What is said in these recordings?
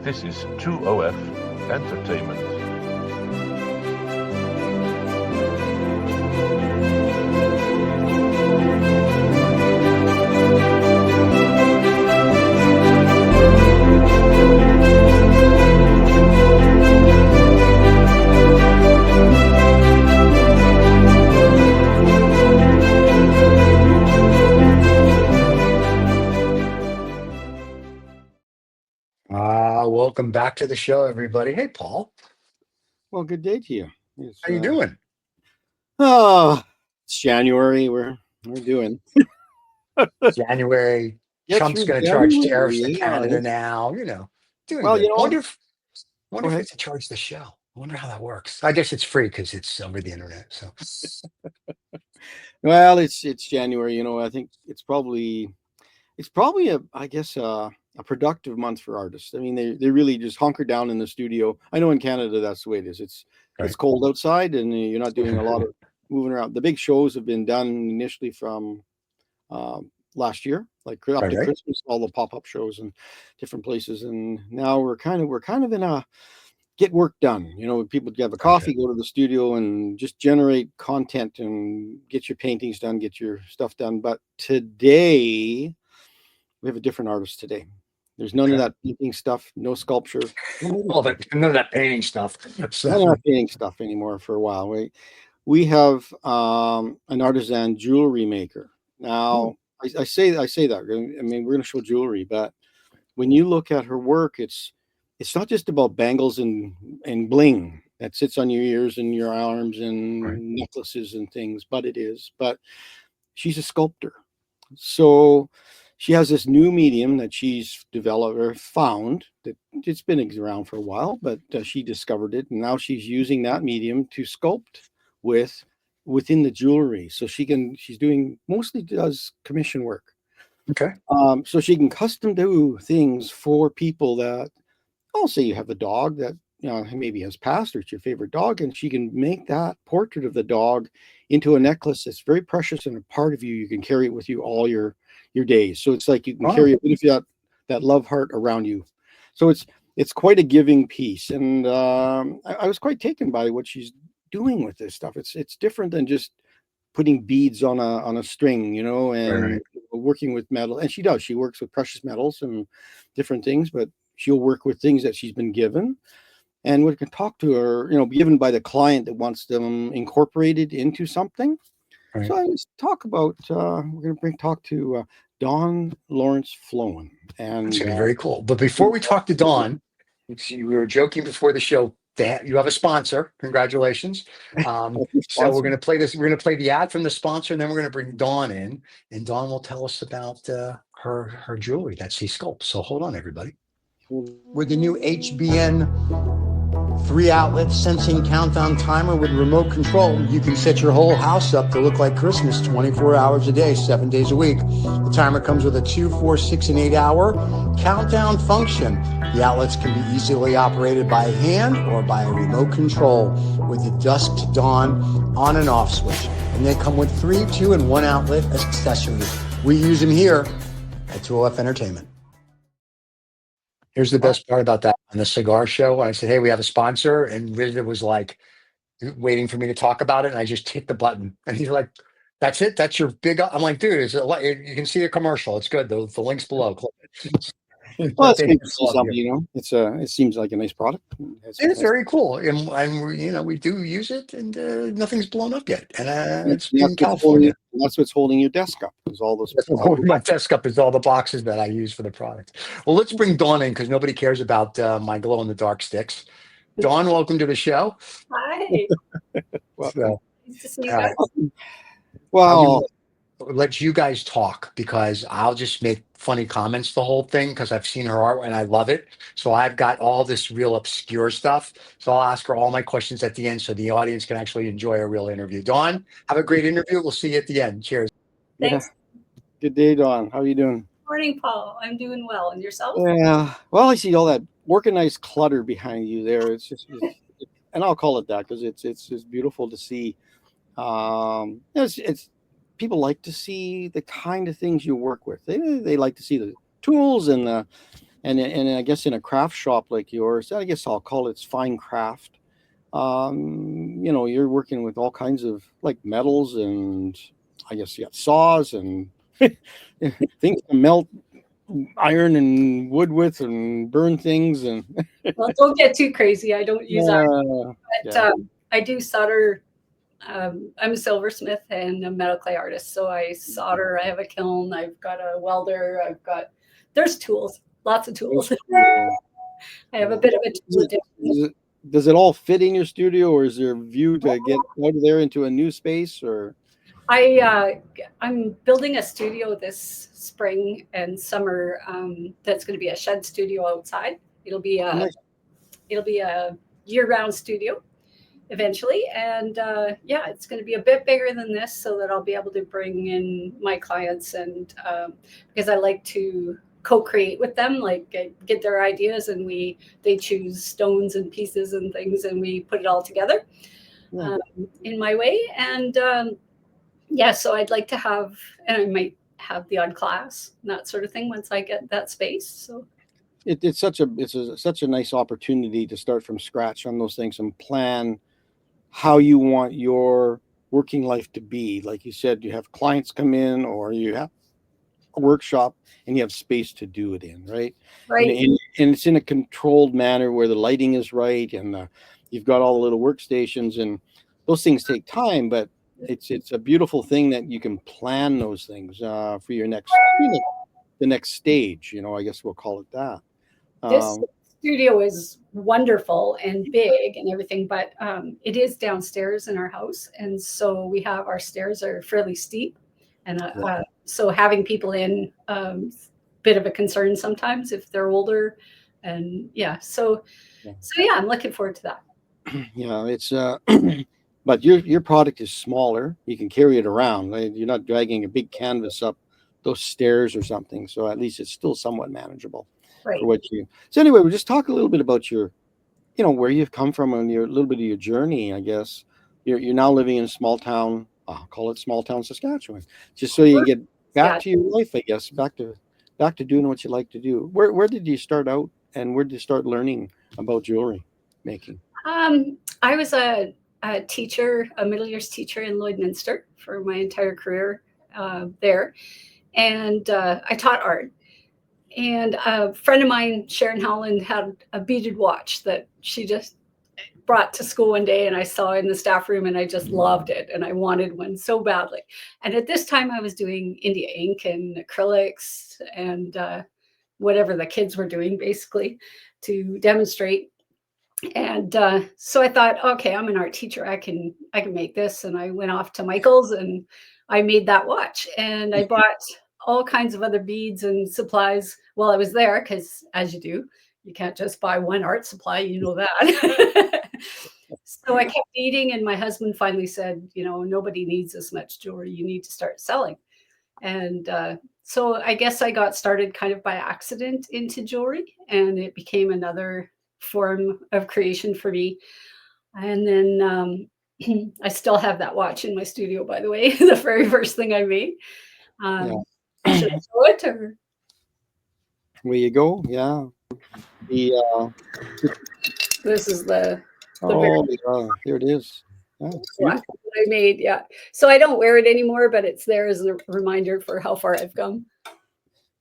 This is 2OF Entertainment. Welcome back to the show, everybody. Hey, Paul. Well, good day to you. How you doing? Oh, it's January. We're doing January. Get Trump's through going to charge tariffs to January, Canada now. Doing Well, good. Wonder if Go we ahead. have to charge the show. I wonder how that works. I guess it's free because it's over the internet. So, Well, it's January. I think it's probably a productive month for artists. I mean, they really just hunker down in the studio. I know in Canada that's the way it is. It's Right. cold outside, and you're not doing a lot of moving around. The big shows have been done initially from last year, like up to Right. Christmas, all the pop-up shows and different places, and now we're kind of in a get work done. People have a coffee, go to the studio, and just generate content and get your paintings done, get your stuff done. But today, we have a different artist today. There's none of that painting stuff, no sculpture. None of that painting stuff. None of that painting stuff anymore for a while. We have an artisan jewelry maker. Now, I say that. I mean, we're going to show jewelry, but when you look at her work, it's not just about bangles and bling that sits on your ears and your arms and necklaces and things, but she's a sculptor. So she has this new medium that she's developed or found that it's been around for a while, but she discovered it, and now she's using that medium to sculpt within the jewelry. So she's mostly does commission work. Okay. So she can custom do things for people that, I'll say you have a dog that maybe has passed, or it's your favorite dog, and she can make that portrait of the dog into a necklace that's very precious and a part of you. You can carry it with you all your days. So it's like you can carry that love heart around you. So it's quite a giving piece, and I was quite taken by what she's doing with this stuff. It's different than just putting beads on a string, and working with metal. And she works with precious metals and different things, but she'll work with things that she's been given, and we can talk to her, given by the client that wants them incorporated into something. Right. So I was talk about we're going to talk to Dawn Lawrence Floen, and it's going to be very cool. But before we talk to Dawn, we were joking before the show. You have a sponsor. Congratulations. So we're going to play this. We're going to play the ad from the sponsor, and then we're going to bring Dawn in, and Dawn will tell us about her jewelry that she sculpts. So hold on, everybody. With the new HBN 3-outlet sensing countdown timer with remote control, you can set your whole house up to look like Christmas 24 hours a day, 7 days a week. The timer comes with a 2, 4, 6, and 8-hour countdown function. The outlets can be easily operated by hand or by a remote control with the dusk to dawn on and off switch. And they come with 3, 2, and 1 outlet accessories. We use them here at 2OF Entertainment. Here's the best part about that. On the cigar show, I said, hey, we have a sponsor. And Rizda was like waiting for me to talk about it. And I just hit the button. And he's like, that's it? That's your big... I'm like, dude, you can see a commercial. It's good. The link's below. Well, it's good to see something, it seems like a nice product. It's very cool. And we do use it, and nothing's blown up yet. And it's in California. That's what's holding your desk up. Is all those. Holding my desk up is all the boxes that I use for the product. Well, let's bring Dawn in because nobody cares about my glow in the dark sticks. Dawn, welcome to the show. Hi. So, nice to see you guys. Well, let you guys talk because I'll just make funny comments the whole thing because I've seen her art and I love it. So I've got all this real obscure stuff. So I'll ask her all my questions at the end so the audience can actually enjoy a real interview. Dawn, have a great interview. We'll see you at the end. Cheers. Thanks. Good day, Dawn. How are you doing? Morning, Paul. I'm doing well. And yourself? Yeah. Well, I see all that organized clutter behind you there. It's and I'll call it that because it's just beautiful to see. It's people like to see the kind of things you work with. They like to see the tools and And I guess in a craft shop like yours, I guess I'll call it fine craft. You're working with all kinds of like metals, and I guess you got saws and things to melt iron and wood with and burn things and Well, don't get too crazy. I don't use iron, but yeah. I do solder. I'm a silversmith and a metal clay artist. So I solder, I have a kiln, I've got a welder, there's tools, lots of tools. I have a bit of a tool addiction. Does it all fit in your studio, or is there a view to get out of there into a new space? Or I'm building a studio this spring and summer. That's going to be a shed studio outside. It'll be a year-round studio eventually, and it's going to be a bit bigger than this, so that I'll be able to bring in my clients, and because I like to co-create with them, like get their ideas, and they choose stones and pieces and things, and we put it all together in my way. And so I'd like to have, and I might have the odd class and that sort of thing once I get that space. So it's such a nice opportunity to start from scratch on those things and plan how you want your working life to be. Like you said, you have clients come in, or you have a workshop and you have space to do it in, right? And it's in a controlled manner where the lighting is right, and you've got all the little workstations, and those things take time, but it's a beautiful thing that you can plan those things for your the next stage, I guess we'll call it that. This studio is wonderful and big and everything, but it is downstairs in our house, and so our stairs are fairly steep, and so having people in, bit of a concern sometimes if they're older, and so I'm looking forward to that. Yeah, it's but your product is smaller. You can carry it around. Right? You're not dragging a big canvas up those stairs or something. So at least it's still somewhat manageable for what you. So anyway, we'll just talk a little bit about your, where you've come from and a little bit of your journey. I guess you're now living in a small town. I'll call it small town Saskatchewan, just so you can get back to your life. I guess back to doing what you like to do. Where did you start out, and where did you start learning about jewelry making? I was a teacher, a middle years teacher in Lloydminster for my entire career there. And I taught art. And a friend of mine, Sharon Howland, had a beaded watch that she just brought to school one day, and I saw in the staff room, and I just loved it, and I wanted one so badly. And at this time I was doing India ink and acrylics and whatever the kids were doing, basically, to demonstrate. And so I thought, okay, I'm an art teacher, I can make this. And I went off to Michael's and I made that watch, and I bought all kinds of other beads and supplies while I was there, because as you do, you can't just buy one art supply, that. So I kept beading, and my husband finally said, nobody needs this much jewelry, you need to start selling. And so I guess I got started kind of by accident into jewelry, and it became another form of creation for me. And then I still have that watch in my studio, by the way, the very first thing I made. Should I show it, or? Where you go? Yeah. This is the here it is. What I made, So I don't wear it anymore, but it's there as a reminder for how far I've come.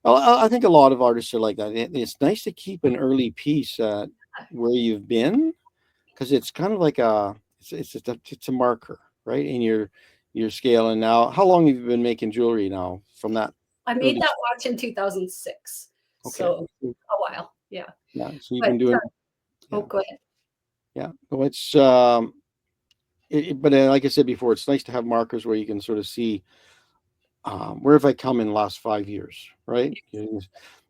Well, I think a lot of artists are like that. It's nice to keep an early piece where you've been, because it's kind of like it's a marker, right, in your scale. And now, how long have you been making jewelry now from that? I made that watch in 2006, so a while. Yeah. So you've been doing. Oh, go ahead. Yeah. Well, it's but like I said before, it's nice to have markers where you can sort of see where have I come in the last 5 years, right? And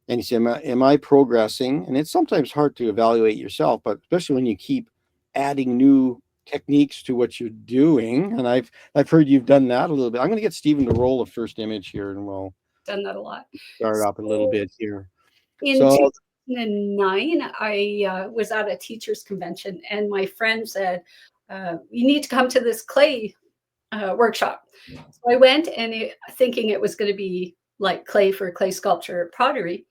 you say, am I progressing? And it's sometimes hard to evaluate yourself, but especially when you keep adding new techniques to what you're doing. And I've heard you've done that a little bit. I'm going to get Stephen to roll the first image here, and we'll done that a lot. Start up a little bit here. In 2009, I was at a teachers convention, and my friend said, you need to come to this clay workshop. So I went, and thinking it was going to be like clay for clay sculpture, pottery.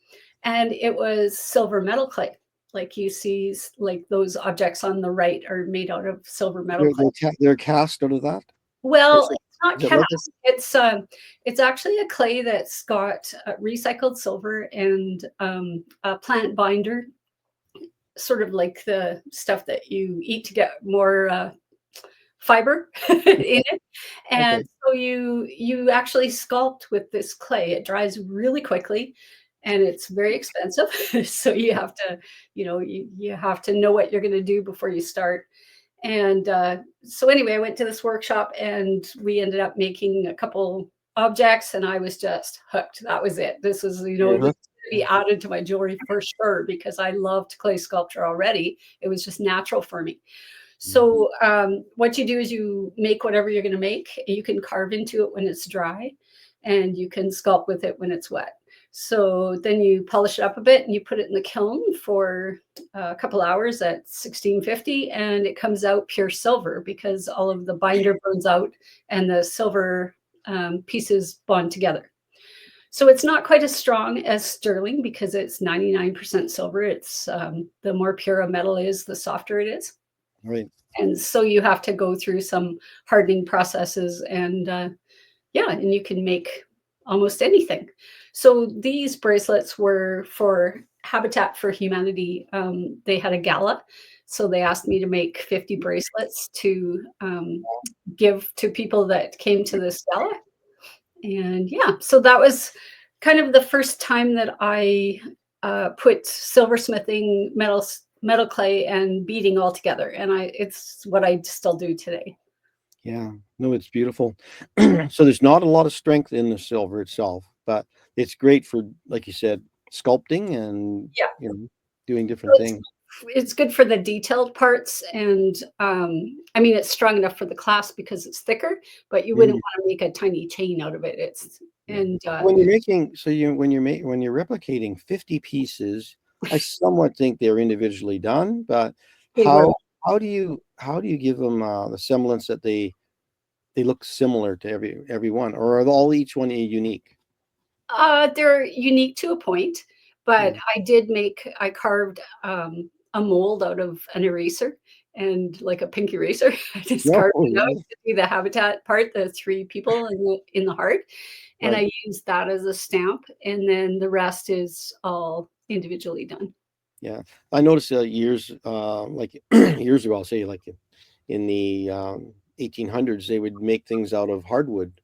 and it was silver metal clay. Like you see, like those objects on the right are made out of silver metal clay. They're cast out of that. Well, Is it- it's not is it like cast. It's actually a clay that's got recycled silver and a plant binder, sort of like the stuff that you eat to get more fiber in it. And Okay. so you actually sculpt with this clay. It dries really quickly and it's very expensive. So you have to, you have to know what you're going to do before you start. And so anyway, I went to this workshop and we ended up making a couple objects and I was just hooked. That was it. This was, this You're is hooked. to be added to my jewelry for sure because I loved clay sculpture already. It was just natural for me. So what you do is you make whatever you're going to make. You can carve into it when it's dry and you can sculpt with it when it's wet. So then you polish it up a bit and you put it in the kiln for a couple hours at 1650 and it comes out pure silver because all of the binder burns out and the silver pieces bond together. So it's not quite as strong as sterling because it's 99% silver. It's the more pure a metal is, the softer it is. Right. And so you have to go through some hardening processes and and you can make almost anything. So these bracelets were for Habitat for Humanity. They had a gala. So they asked me to make 50 bracelets to give to people that came to this gala. And so that was kind of the first time that I put silversmithing, metal clay and beading all together. And it's what I still do today. Yeah, no, it's beautiful. So there's not a lot of strength in the silver itself, but it's great for, like you said, sculpting and doing different things. It's good for the detailed parts, and I mean it's strong enough for the clasp because it's thicker, but you wouldn't want to make a tiny chain out of it. When you're making, when you're replicating 50 pieces, I somewhat think they're individually done, but how do you give them the semblance that they look similar to everyone, or are each one unique? They're unique to a point, but I carved a mold out of an eraser and like a pink eraser. I just carved it out to do the Habitat part, the 3 people in the heart. And I used that as a stamp, and then the rest is all individually done. Yeah, I noticed years like years ago, I'll say like in the 1800s, they would make things out of hardwood,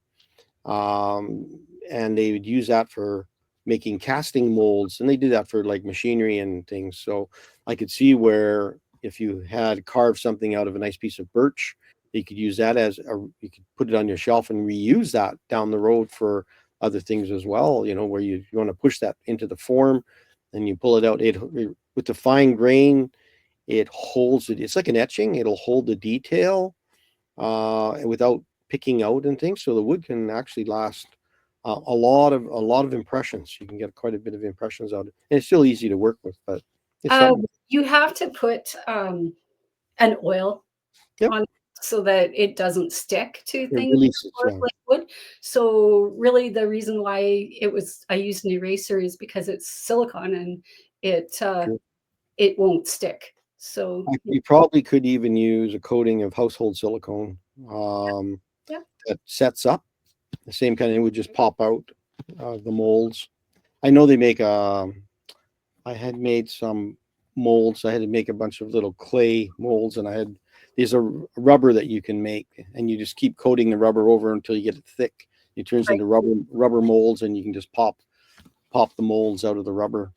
and they would use that for making casting molds, and they did that for like machinery and things. So I could see where if you had carved something out of a nice piece of birch, you could use that you could put it on your shelf and reuse that down the road for other things as well, where you want to push that into the form and you pull it out. With the fine grain, it holds it. It's like an etching. It'll hold the detail without picking out and things. So the wood can actually last a lot of impressions. You can get quite a bit of impressions out of it. And it's still easy to work with, but you have to put an oil on so that it doesn't stick to things like wood. So really the reason why I used an eraser is because it's silicone and it won't stick. So you probably could even use a coating of household silicone that sets up the same kind of, it would just pop out the molds. I know they make I had made some molds. I had to make a bunch of little clay molds, and there's a rubber that you can make, and you just keep coating the rubber over until you get it thick. It turns into rubber molds, and you can just pop the molds out of the rubber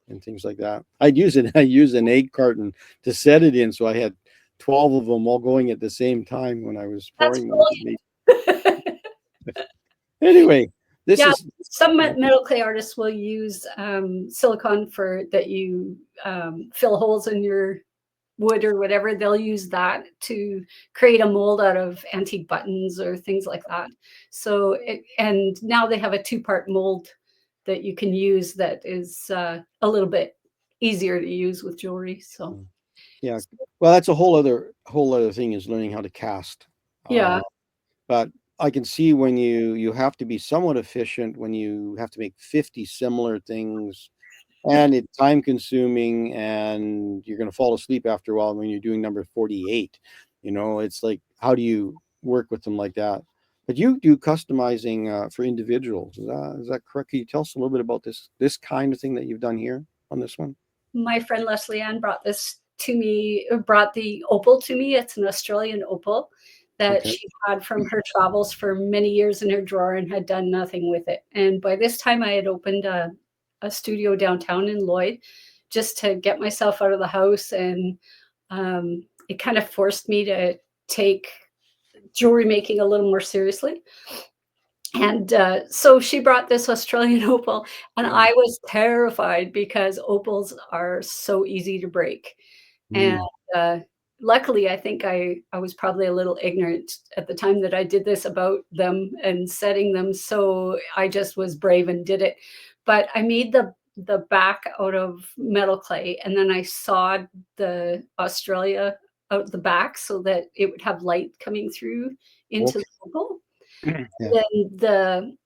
and things like that. I used an egg carton to set it in, so I had 12 of them all going at the same time when I was pouring them. Anyway, some metal clay artists will use silicone that you fill holes in your wood or whatever. They'll use that to create a mold out of antique buttons or things like that. So and now they have a 2-part mold that you can use that is a little bit easier to use with jewelry. So well, that's a whole other thing, is learning how to cast. But I can see when you have to be somewhat efficient when you have to make 50 similar things and it's time consuming, and you're going to fall asleep after a while when you're doing number 48. You know, it's like, how do you work with them like that? But you do customizing for individuals. Is that correct? Can you tell us a little bit about this kind of thing that you've done here on this one? My friend Leslie Ann brought this to me, brought the opal to me. It's an Australian opal that Okay. she had from her travels for many years in her drawer and had done nothing with it. And by this time, I had opened a studio downtown in Lloyd just to get myself out of the house. And it kind of forced me to take jewelry making a little more seriously. And so she brought this Australian opal, and I was terrified because opals are so easy to break. And luckily, I think I was probably a little ignorant at the time that I did this about them and setting them. So I just was brave and did it. But I made the back out of metal clay, and then I sawed the Australia out the back so that it would have light coming through into the opal. Yeah. Then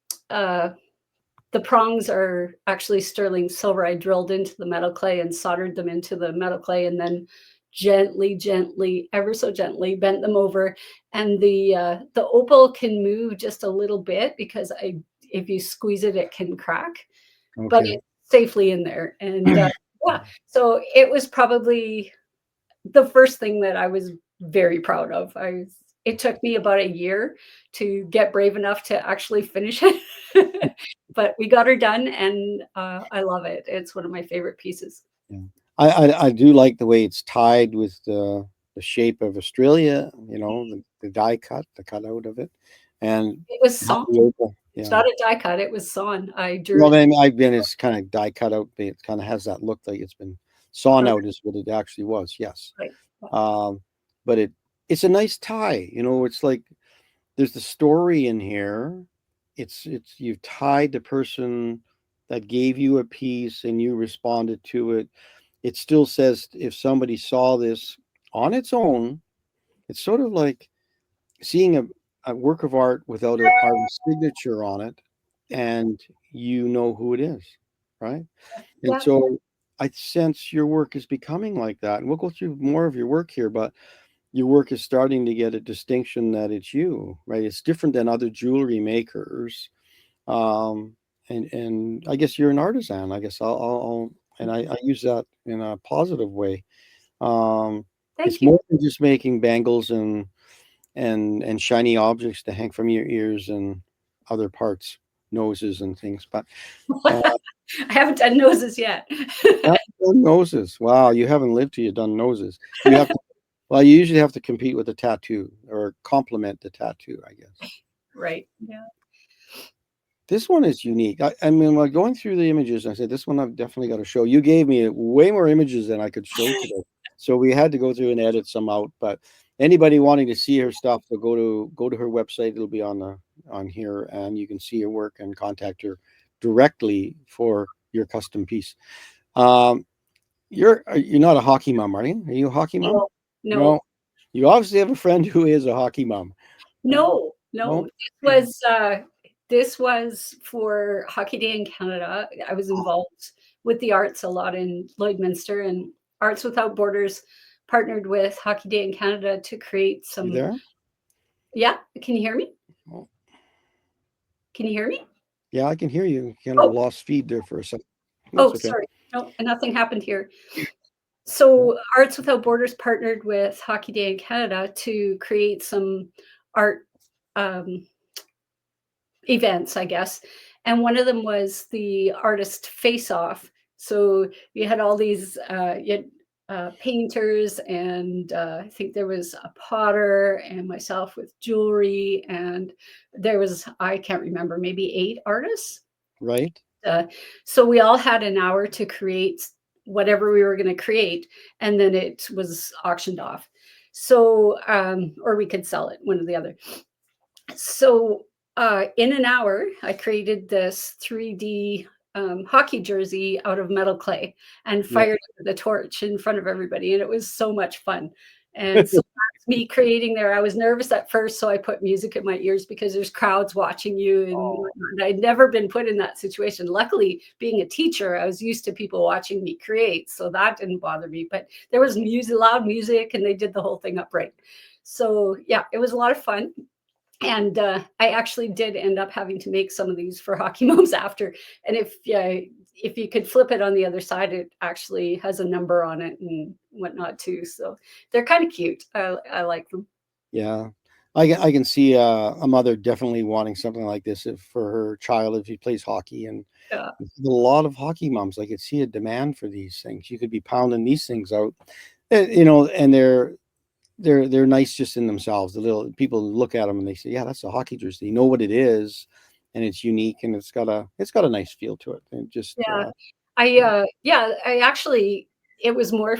the prongs are actually sterling silver. I drilled into the metal clay and soldered them into the metal clay, and then gently, ever so gently, bent them over. And the opal can move just a little bit because if you squeeze it, it can crack, but Okay. it's safely in there. And yeah, so it was probably the first thing that I was very proud of. It took me about a year to get brave enough to actually finish it, but we got her done, and I love it. It's one of my favorite pieces. Yeah. I do like the way it's tied with the shape of Australia, you know, the die cut, the cutout of it. And It was sawn. It's yeah. not a die cut. It was sawn. I drew Well, it. then I've been, it's kind of die cut out, but it kind of has that look like it's been sawn out is what it actually was. Yes. Right. But it's a nice tie, you know, it's like there's the story in here. It's you've tied the person that gave you a piece and you responded to it. It still says if somebody saw this on its own, it's sort of like seeing a work of art without an artist's signature on it, and you know who it is, right? And Yeah. so I sense your work is becoming like that. And we'll go through more of your work here, but your work is starting to get a distinction that it's you, right? It's different than other jewelry makers. And I guess you're an artisan. I guess I use that in a positive way. Thank It's you. more than just making bangles and shiny objects to hang from your ears and other parts, noses and things. But I haven't done noses yet. noses. Wow, you haven't lived till you've done noses. You have to, well, you usually have to compete with the tattoo or complement the tattoo, I guess. Right. Yeah. This one is unique. I mean, while going through the images, I said, this one I've definitely got to show. You gave me way more images than I could show today. So we had to go through and edit some out. But anybody wanting to see her stuff, will go to her website. It'll be on here, and you can see her work and contact her directly for your custom piece. You're not a hockey mom, are you? Are you a hockey mom? No. You obviously have a friend who is a hockey mom. No. No? This was for Hockey Day in Canada. I was involved with the arts a lot in Lloydminster, and Arts Without Borders partnered with Hockey Day in Canada to create some. You there? Yeah, can you hear me? Oh. Can you hear me? Yeah, I can hear you. Kind of lost feed there for a second. Okay. Sorry. No, nothing happened here. So Arts Without Borders partnered with Hockey Day in Canada to create some art events, I guess. And one of them was the artist face-off. So you had all these painters, and I think there was a potter and myself with jewelry, and there was, I can't remember, maybe 8 artists. Right. So we all had an hour to create whatever we were going to create, and then it was auctioned off. So, or we could sell it, one or the other. So in an hour, I created this 3D hockey jersey out of metal clay and fired it with a torch in front of everybody. And it was so much fun. And so that's me creating there. I was nervous at first, so I put music in my ears because there's crowds watching you and whatnot. I'd never been put in that situation. Luckily, being a teacher, I was used to people watching me create, so that didn't bother me. But there was music, loud music, and they did the whole thing upright. So yeah, it was a lot of fun. And I actually did end up having to make some of these for hockey moms after. And if you could flip it on the other side, it actually has a number on it and whatnot too. So they're kind of cute. I like them. Yeah, I can see a mother definitely wanting something like this for her child if he plays hockey. And Yeah. a lot of hockey moms, I could see a demand for these things. You could be pounding these things out, and they're nice just in themselves. The little people look at them and they say, "Yeah, that's a hockey jersey." They know what it is, and it's unique, and it's got a nice feel to it. And just Yeah. I actually, it was more,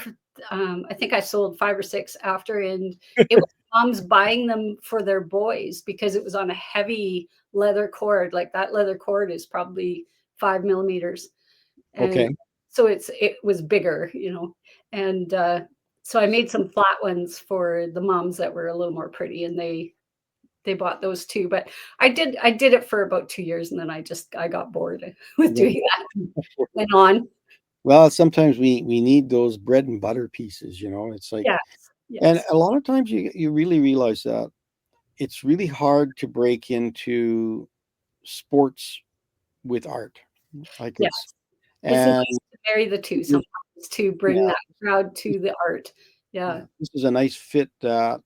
I think I sold 5 or 6 after, and it was moms buying them for their boys because it was on a heavy leather cord. Like that leather cord is probably 5 millimeters. And okay. so it was bigger, and so I made some flat ones for the moms that were a little more pretty, and they bought those too. But I did it for about 2 years, and then I got bored with doing that. Went on. Well, sometimes we need those bread and butter pieces. It's like, Yes. and Yes. a lot of times you really realize that it's really hard to break into sports with art. Like Yes. It's and nice to marry the two sometimes to bring yeah, that crowd to the art. Yeah. this is a nice fit that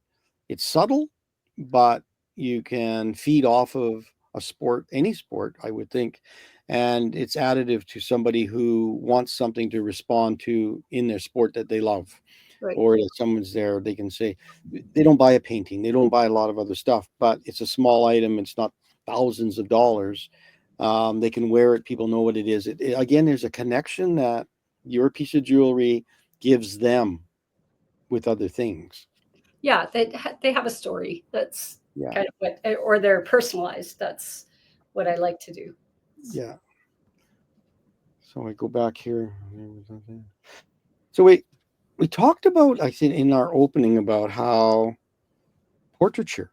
it's subtle, but you can feed off of a sport, any sport, I would think. And it's additive to somebody who wants something to respond to in their sport that they love. Right. Or that someone's there, they can say they don't buy a painting, they don't buy a lot of other stuff, but it's a small item, it's not thousands of dollars. They can wear it, people know what it is. Again, there's a connection that your piece of jewelry gives them with other things. Yeah, they have a story. That's Yeah. kind of what, or they're personalized. That's what I like to do. Yeah. So I go back here. So we talked about, I think, in our opening about how portraiture.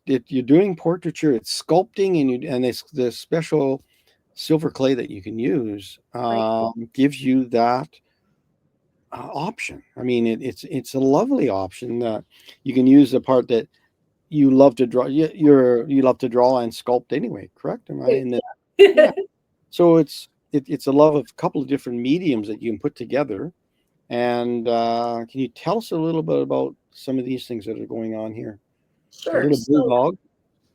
You're doing portraiture. It's sculpting, and it's the special silver clay that you can use gives you that option. I mean, it's a lovely option that you can use the part that you love to draw. You love to draw and sculpt anyway, correct? Am I in the yeah? So it's a love of a couple of different mediums that you can put together. And can you tell us a little bit about some of these things that are going on here? Sure. A little bulldog.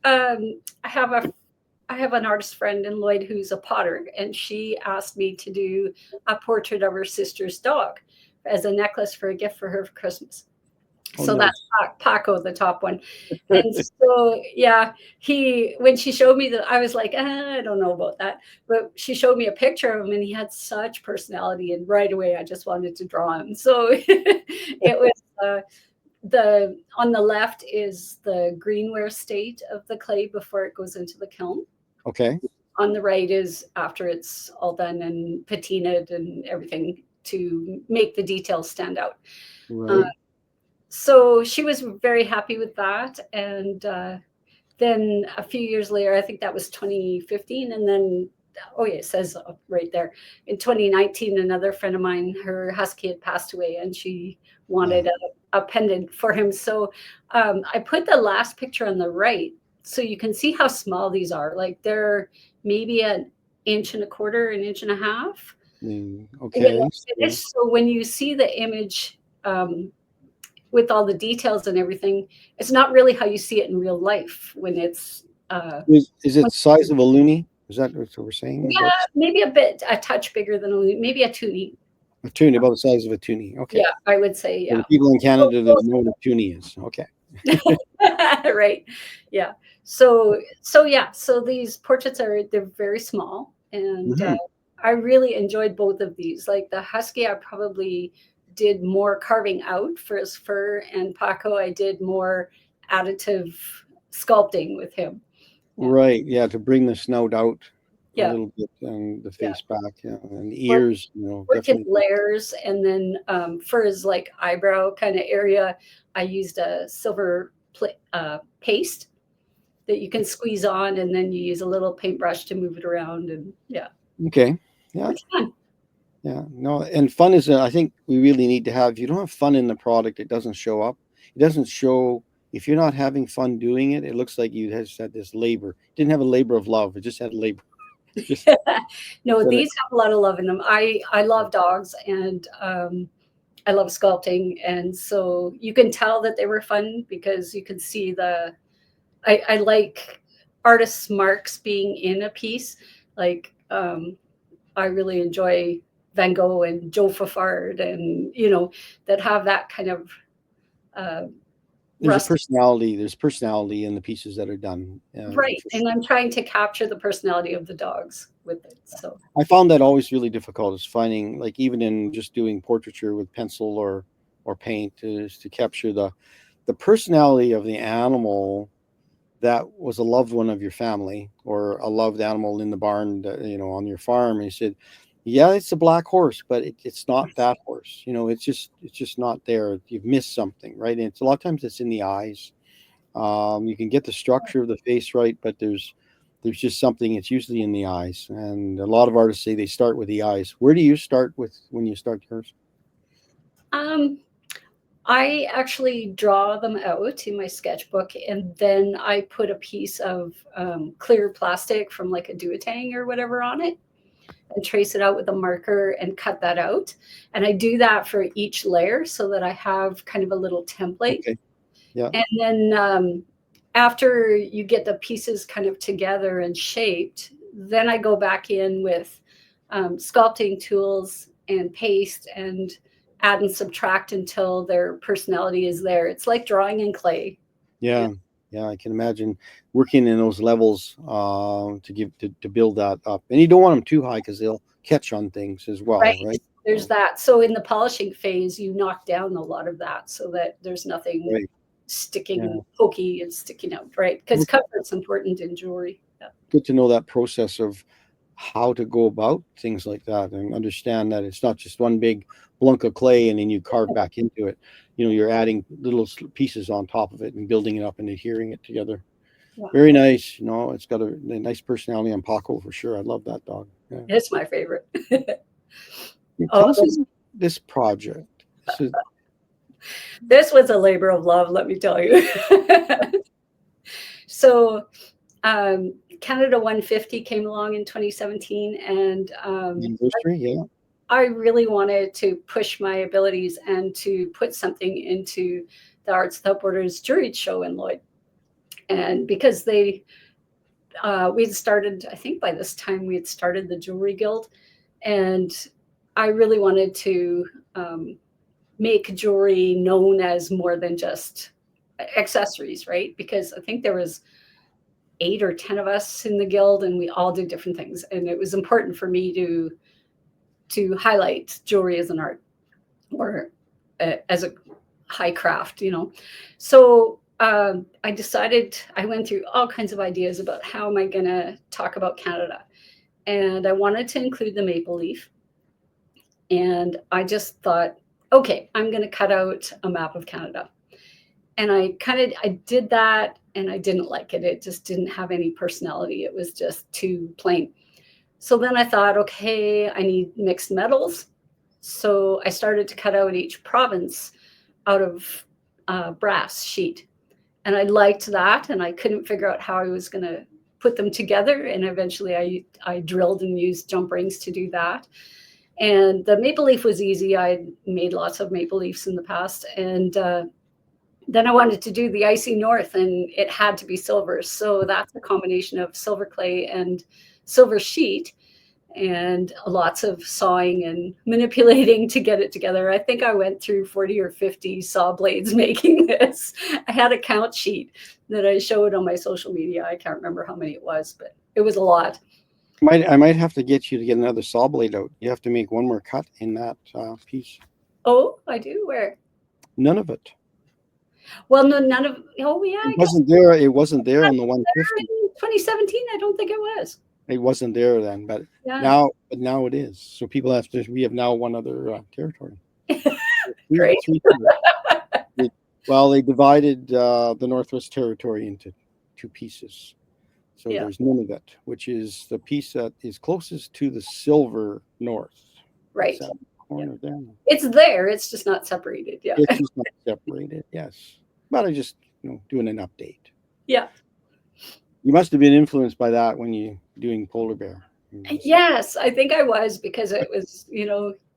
I have an artist friend in Lloyd who's a potter, and she asked me to do a portrait of her sister's dog as a necklace for a gift for her for Christmas. So nice. That's Paco, the top one. And so, yeah, when she showed me that, I was like, I don't know about that. But she showed me a picture of him, and he had such personality. And right away, I just wanted to draw him. So it was on the left is the greenware state of the clay before it goes into the kiln. Okay. On the right is after it's all done and patinaed and everything to make the details stand out. Right. So she was very happy with that. And then a few years later, I think that was 2015. And then, it says right there, in 2019, another friend of mine, her husky had passed away, and she wanted a pendant for him. So I put the last picture on the right so you can see how small these are. Like they're maybe 1.25 inches, 1.5 inches. Okay. So when you see the image with all the details and everything, it's not really how you see it in real life when it's. Is it the size of a loonie? Is that what we're saying? Yeah, maybe a touch bigger than maybe a toonie. A toonie, about the size of a toonie. Okay. Yeah, I would say, yeah. For the people in Canada that know what a toonie is. Okay. Right. Yeah. So these portraits they're very small, and I really enjoyed both of these. Like the husky, I probably did more carving out for his fur, and Paco, I did more additive sculpting with him. Yeah. Right. Yeah, to bring the snout out. Yeah. a little bit, and the face back, and the ears, Work in definitely. layers, and then for his like eyebrow kind of area, I used a silver paste that you can squeeze on, and then you use a little paintbrush to move it around, and Okay. Yeah. it's fun. Yeah. No, and fun is, I think we really need to have. If you don't have fun in the product, it doesn't show up. It doesn't show. If you're not having fun doing it, it looks like you just had this labor. It didn't have a labor of love. It just had labor. No, So these have a lot of love in them. I love dogs, and I love sculpting, and so you can tell that they were fun because you can see I like artists' marks being in a piece. Like I really enjoy Van Gogh and Joe Fafard, and that have that kind of there's a personality. There's personality in the pieces that are done. Right. And I'm trying to capture the personality of the dogs with it. So I found that always really difficult, is finding, like, even in just doing portraiture with pencil or paint, is to capture the personality of the animal that was a loved one of your family, or a loved animal in the barn, on your farm. And you said, yeah, it's a black horse, but it's not that horse. It's just not there. You've missed something, right? And it's a lot of times it's in the eyes. You can get the structure of the face right, but there's just something. It's usually in the eyes, and a lot of artists say they start with the eyes. Where do you start with when you start yours? I actually draw them out in my sketchbook, and then I put a piece of clear plastic from like a duotang or whatever on it, and trace it out with a marker and cut that out. And I do that for each layer so that I have kind of a little template. Okay. Yeah. And then after you get the pieces kind of together and shaped, then I go back in with sculpting tools and paste and add and subtract until their personality is there. It's like drawing in clay. Yeah. Yeah, I can imagine working in those levels to build that up. And you don't want them too high because they'll catch on things as well, right? There's that. So in the polishing phase, you knock down a lot of that so that there's nothing sticking, pokey and sticking out, right? Because comfort's important in jewelry. Yeah. Good to know that process of how to go about things like that, and understand that it's not just one big block of clay and then you carve back into it. You're adding little pieces on top of it and building it up and adhering it together. Yeah. Very nice. It's got a nice personality on Paco for sure. I love that dog. Yeah. It's my favorite. Tell us this project. This was a labor of love, let me tell you. So Canada 150 came along in 2017, and anniversary, yeah. I really wanted to push my abilities and to put something into the Arts Without Borders juried show in Lloyd. And because we'd started, I think by this time we had started the Jewelry Guild, and I really wanted to make jewelry known as more than just accessories, right? Because I think there was 8 or 10 of us in the guild, and we all did different things. And it was important for me to highlight jewelry as an art, or as a high craft, So I decided, I went through all kinds of ideas about how am I going to talk about Canada. And I wanted to include the maple leaf. And I just thought, okay, I'm going to cut out a map of Canada. And I did that, and I didn't like it. It just didn't have any personality. It was just too plain. So then I thought, okay, I need mixed metals. So I started to cut out each province out of brass sheet. And I liked that, and I couldn't figure out how I was going to put them together. And eventually I drilled and used jump rings to do that. And the maple leaf was easy. I made lots of maple leaves in the past. And then I wanted to do the icy north, and it had to be silver. So that's a combination of silver clay and silver sheet, and lots of sawing and manipulating to get it together. I think I went through 40 or 50 saw blades making this. I had a count sheet that I showed on my social media. I can't remember how many it was, but it was a lot. I might have to get you to get another saw blade out. You have to make one more cut in that piece. Oh, I do? Where? None of it. Well, no, none of. Oh, yeah. It wasn't there. It wasn't there on the 150. In 2017, I don't think it was. It wasn't there then, but Yeah. now it is. So people have to. We have now one other territory. Great. Well, they divided the Northwest Territory into two pieces. So Yeah. there's Nunavut, which is the piece that is closest to the silver north. Right. It's that corner there. It's there. It's just not separated. Yeah. It's just not separated. Yes, but I just doing an update. Yeah. You must have been influenced by that when you doing polar bear. Yes, I think I was, because it was,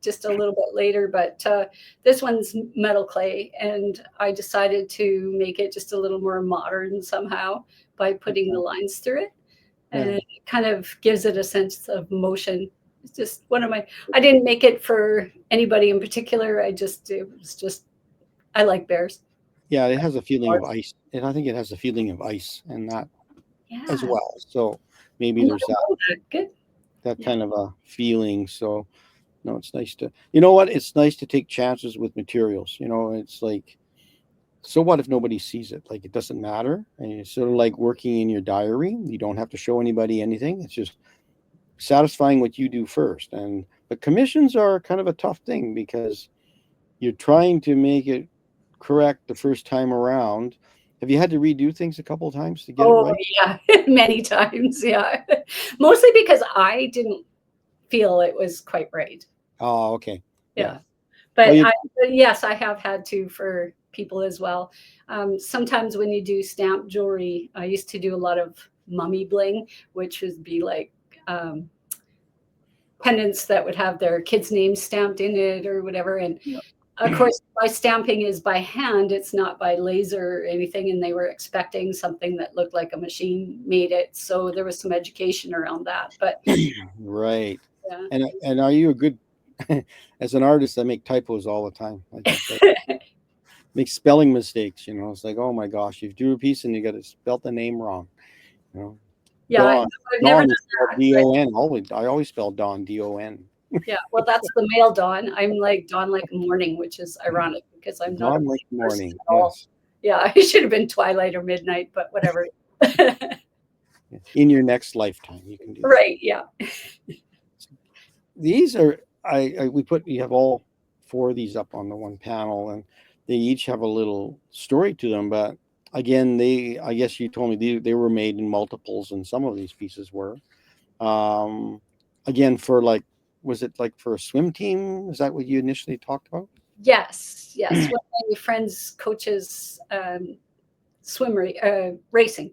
just a little bit later, but this one's metal clay, and I decided to make it just a little more modern somehow by putting the lines through it. And it kind of gives it a sense of motion. It's just I didn't make it for anybody in particular. I like bears. Yeah, it has a feeling of ice, and I think it has a feeling of ice and that as well. So maybe there's that kind of a feeling. So no, it's nice to, what? It's nice to take chances with materials. It's like, so what if nobody sees it? Like, it doesn't matter. And it's sort of like working in your diary. You don't have to show anybody anything. It's just satisfying what you do first. But commissions are kind of a tough thing because you're trying to make it correct the first time around. Have you had to redo things a couple of times to get it right? Yeah, many times. Yeah, mostly because I didn't feel it was quite right. Oh, okay. Yeah. But yes, I have had to for people as well. Sometimes when you do stamp jewelry, I used to do a lot of mummy bling, which would be like pendants that would have their kids' names stamped in it or whatever. And of course, my stamping is by hand. It's not by laser or anything. And they were expecting something that looked like a machine made it. So there was some education around that. But right. Yeah. And are you a good, as an artist, I make typos all the time. I make spelling mistakes. It's like, oh my gosh, you do a piece and you got to spell the name wrong. Yeah, Dawn, I've never done that. D-O-N. I always spell Dawn, D-O-N. Yeah, well, that's the male Dawn. I'm like Dawn like morning, which is ironic because I'm not Dawn like morning. at all. Yes. Yeah, I should have been twilight or midnight, but whatever. In your next lifetime, you can do that. Right. Yeah. These are you have all four of these up on the one panel, and they each have a little story to them. But again, I guess you told me they were made in multiples, and some of these pieces were. Again, was it like for a swim team? Is that what you initially talked about? Yes. One of my friends coaches racing.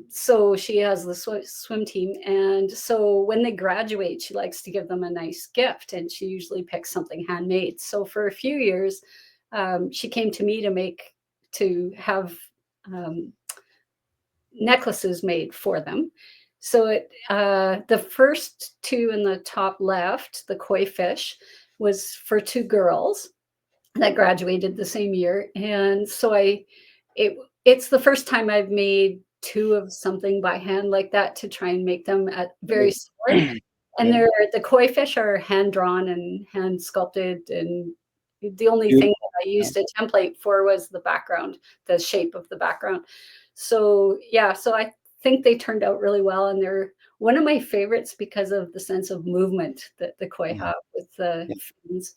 So she has the swim team. And so when they graduate, she likes to give them a nice gift, and she usually picks something handmade. So for a few years, she came to me to have necklaces made for them. So the first two in the top left, the koi fish, was for two girls that graduated the same year. And so it's the first time I've made two of something by hand like that to try and make them at very similar. And the koi fish are hand drawn and hand sculpted, and the only thing that I used a template for was the background, the shape of the background. So so I think they turned out really well, and they're one of my favorites because of the sense of movement that the koi have with the fins.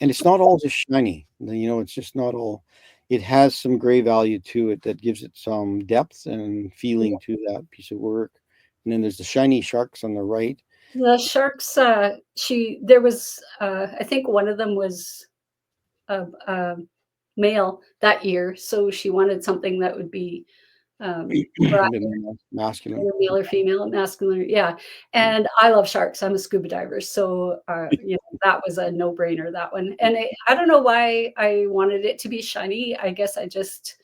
And it's not all just shiny. It's just not all. It has some gray value to it that gives it some depth and feeling to that piece of work. And then there's the shiny sharks on the right. The sharks, there was, I think one of them was a male that year. So she wanted something that would be masculine, male or female, masculine. Yeah. And I love sharks. I'm a scuba diver. So, that was a no-brainer, that one. And I don't know why I wanted it to be shiny. I guess I just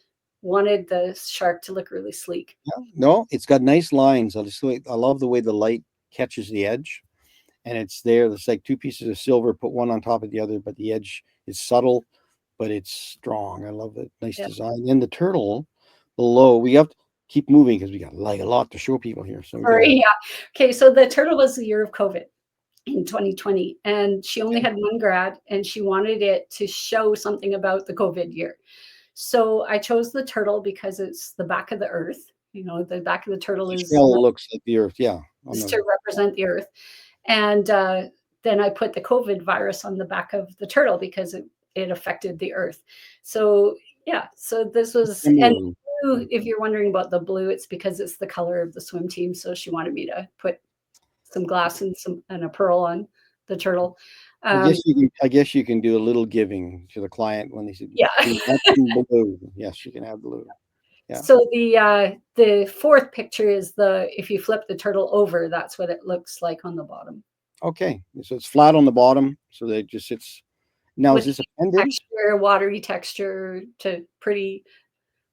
wanted the shark to look really sleek. No, it's got nice lines. I love the way the light catches the edge, and it's there. It's like two pieces of silver, put one on top of the other, but the edge is subtle, but it's strong. I love it. Nice design. And the turtle below, we have to keep moving because we got like a lot to show people here. So okay, so the turtle was the year of COVID in 2020, and she only had one grad, and she wanted it to show something about the COVID year. So I chose the turtle because it's the back of the earth, the back of the turtle The is shell looks like the earth. Yeah. to represent the earth. And then I put the COVID virus on the back of the turtle because it affected the earth. So yeah, so this was, and blue, if you're wondering about the blue, it's because it's the color of the swim team. So she wanted me to put some glass and a pearl on the turtle. I guess you can do a little giving to the client when they say, yeah, blue. Yes, you can have blue. Yeah. So the fourth picture is if you flip the turtle over, that's what it looks like on the bottom. Okay, so it's flat on the bottom, so that it just sits. Now, is this a pendant? Texture, watery texture to pretty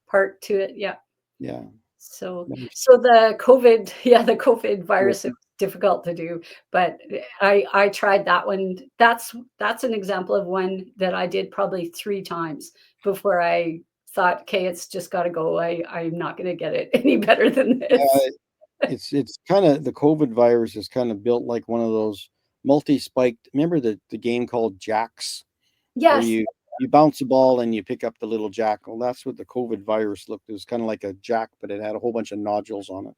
part to it. Yeah. Yeah. So the COVID virus is difficult to do, but I tried that one. That's an example of one that I did probably 3 times before I thought, okay, it's just got to go. I'm not going to get it any better than this. It's kind of, the COVID virus is kind of built like one of those multi-spiked. Remember the game called Jacks? Yes. Where you bounce the ball and you pick up the little jack. Well, that's what the COVID virus looked. It was kind of like a jack, but it had a whole bunch of nodules on it.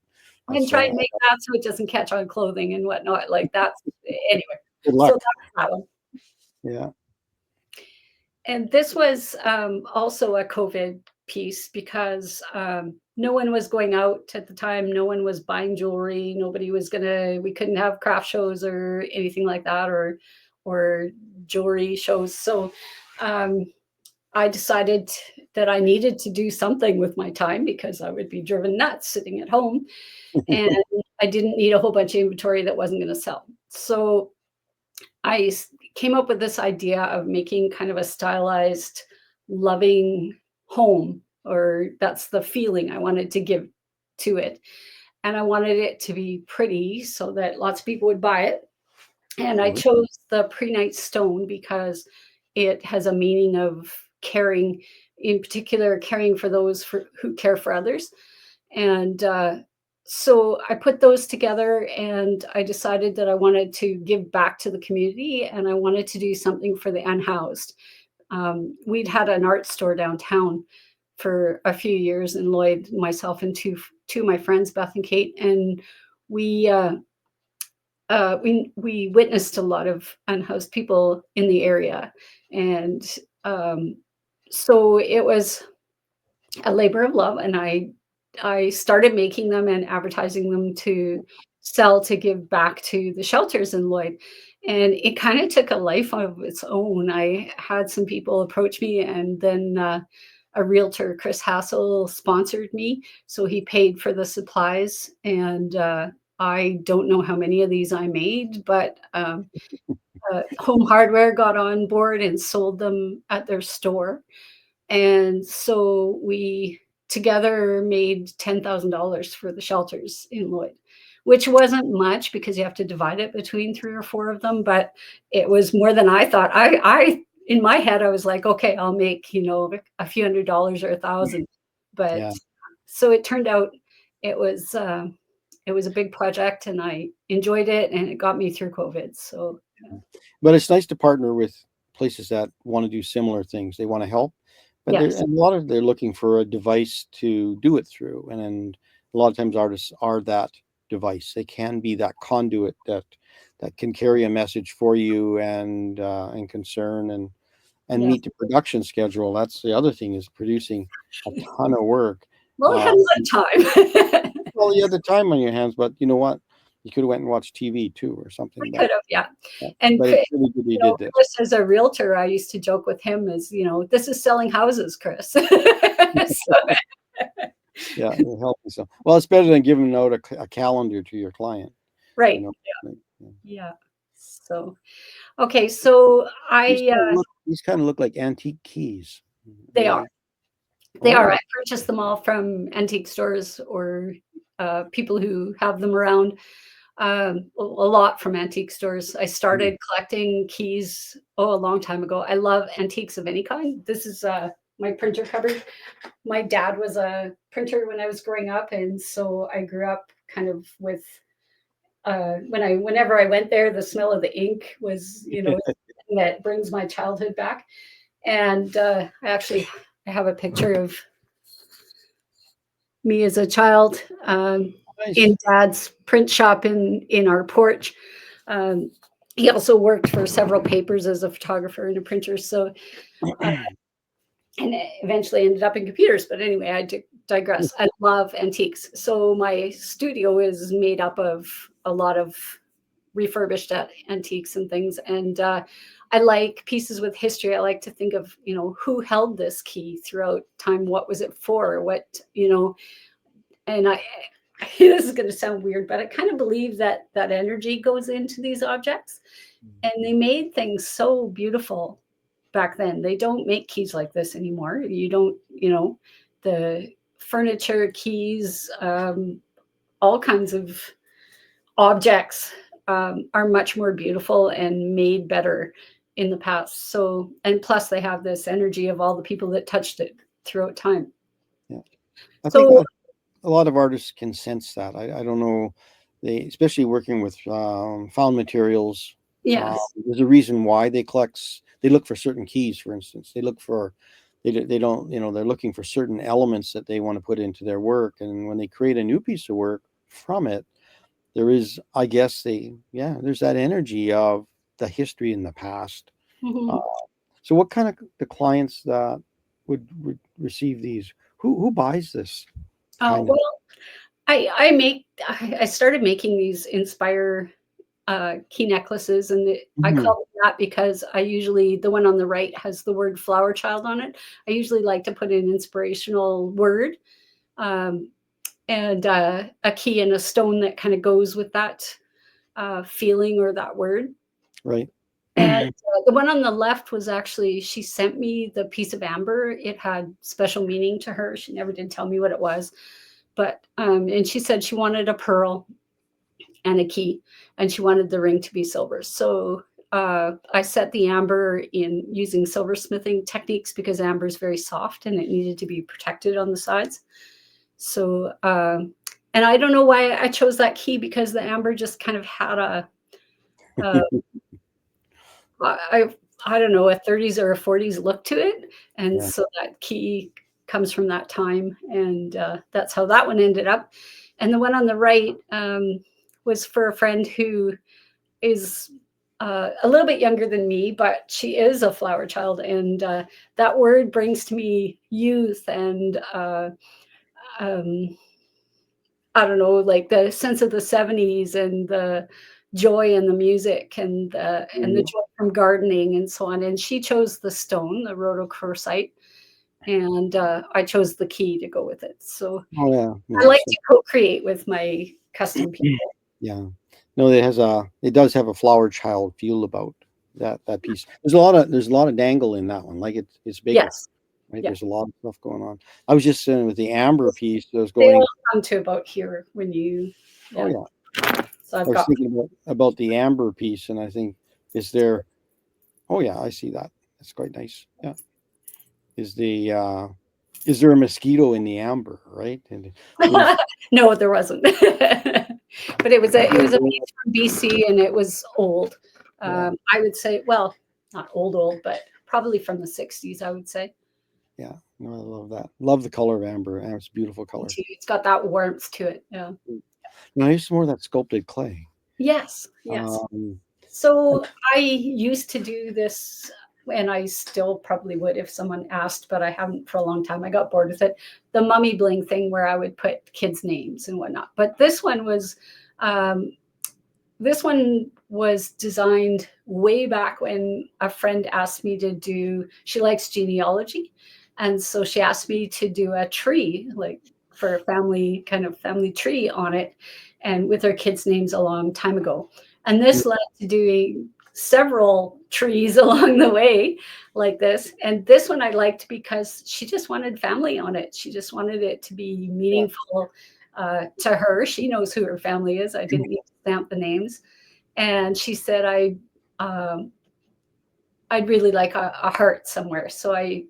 And try to make that so it doesn't catch on clothing and whatnot. Like that's anyway. Good luck. So that's that one. Yeah. And this was also a COVID piece because no one was going out at the time. No one was buying jewelry. We couldn't have craft shows or anything like that, or jewelry shows. So I decided that I needed to do something with my time because I would be driven nuts sitting at home. And I didn't need a whole bunch of inventory that wasn't going to sell. So I came up with this idea of making kind of a stylized, loving home, or that's the feeling I wanted to give to it. And I wanted it to be pretty so that lots of people would buy it. And I chose the prehnite stone because it has a meaning of caring, in particular, caring for those who care for others. And so I put those together and I decided that I wanted to give back to the community and I wanted to do something for the unhoused. We'd had an art store downtown for a few years in Lloyd, myself and two of my friends, Beth and Kate, and we witnessed a lot of unhoused people in the area. And so it was a labor of love, and I started making them and advertising them to sell, to give back to the shelters in Lloyd. And it kind of took a life of its own. I had some people approach me, and then a realtor, Chris Hassel, sponsored me. So he paid for the supplies. And I don't know how many of these I made, but Home Hardware got on board and sold them at their store. And so we together made $10,000 for the shelters in Lloyd, which wasn't much because you have to divide it between 3 or 4 of them, but it was more than I thought. I in my head, I was like, okay, I'll make, a few $100 or $1,000. But so it turned out it was a big project and I enjoyed it and it got me through COVID. So, but it's nice to partner with places that want to do similar things. They want to help. But they're looking for a device to do it through, and a lot of times artists are that device. They can be that conduit that can carry a message for you and concern and meet the production schedule. That's the other thing, is producing a ton of work. Well, I had a lot of time. Well, you had the time on your hands, but you know what? You could have went and watched TV too, or something. I could have, yeah. And but it's really good you did this. Chris, as a realtor, I used to joke with him as, this is selling houses, Chris. Yeah, it'll help you. So, well, it's better than giving out a calendar to your client. Right. Yeah. So, okay. So these kind of look like antique keys. They are. They are. I purchased them all from antique stores or people who have them around. A lot from antique stores. I started collecting keys a long time ago. I love antiques of any kind. This is my printer cupboard. My dad was a printer when I was growing up, and so I grew up kind of with whenever I went there, the smell of the ink was that brings my childhood back. And I have a picture of me as a child Nice. in Dad's print shop in our porch. He also worked for several papers as a photographer and a printer. So, and eventually ended up in computers. But anyway, I digress. I love antiques. So my studio is made up of a lot of refurbished antiques and things. And I like pieces with history. I like to think of, who held this key throughout time? What was it for? And this is going to sound weird, but I kind of believe that energy goes into these objects, and they made things so beautiful back then. They don't make keys like this anymore. You don't, the furniture, keys, all kinds of objects are much more beautiful and made better in the past. So, and plus they have this energy of all the people that touched it throughout time. Yeah. I So, think a lot of artists can sense that. I don't know, especially working with found materials. yes. There's a reason why they look for certain keys, for instance. They don't, they're looking for certain elements that they want to put into their work. And when they create a new piece of work from it, there is, I guess there's that energy of the history in the past. Mm-hmm. So what kind of the clients that would receive these? Who buys this? Well, I started making these Inspire key necklaces, and I call them that because the one on the right has the word flower child on it. I usually like to put an inspirational word and a key and a stone that kind of goes with that feeling or that word. Right. And the one on the left was actually, she sent me the piece of amber. It had special meaning to her. She never did tell me what it was, but and she said she wanted a pearl and a key, and she wanted the ring to be silver. So I set the amber in using silversmithing techniques because amber is very soft and it needed to be protected on the sides. So and I don't know why I chose that key, because the amber just kind of had a I don't know, a 30s or a 40s look to it. And so that key comes from that time. And that's how that one ended up. And the one on the right was for a friend who is a little bit younger than me, but she is a flower child. And that word brings to me youth and I don't know, like the sense of the 70s and the joy and the music and the joy from gardening and so on. And she chose the stone, the rhodochrosite, and I chose the key to go with it. So I like to co-create with my custom people. Yeah. No, it does have a flower child feel about that piece. There's a lot of dangle in that one. Like it's big. Yes. Right? Yeah. There's a lot of stuff going on. I was just saying with the amber piece, I was They going. all come to about here when you. Yeah. Oh yeah. So I was thinking about the amber piece, and I think is there. Oh yeah, I see that. That's quite nice. Yeah. Is there a mosquito in the amber? Right. And no, there wasn't. But it was a piece from BC, and it was old. I would say, well, not old, but probably from the 60s, I would say. Yeah, no, I love that. Love the color of amber. It's a beautiful color. It's got that warmth to it. Yeah. Now, I used more of that sculpted clay. Yes. So I used to do this, and I still probably would if someone asked, but I haven't for a long time. I got bored with it. The mummy bling thing where I would put kids' names and whatnot. But this one was designed way back when a friend asked me to do. She likes genealogy, and so she asked me to do a tree, like for a family tree on it, and with her kids' names a long time ago. And this led to doing several trees along the way like this. And this one I liked because she just wanted family on it. She just wanted it to be meaningful to her. She knows who her family is. I didn't need to stamp the names. And she said, I'd really like a heart somewhere. So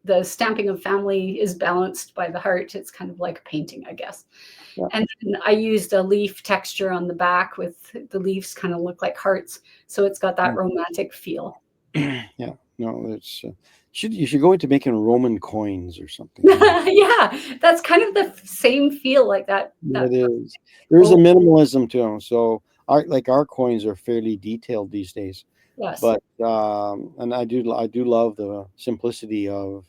the stamping of family is balanced by the heart. It's kind of like a painting, I guess. Yeah. And then I used a leaf texture on the back with the leaves kind of look like hearts. So it's got that romantic feel. Yeah. No, it's you should go into making Roman coins or something. Yeah, that's kind of the same feel like that. It is. There's a minimalism to them. So our coins are fairly detailed these days. Yes. But and I do love the simplicity of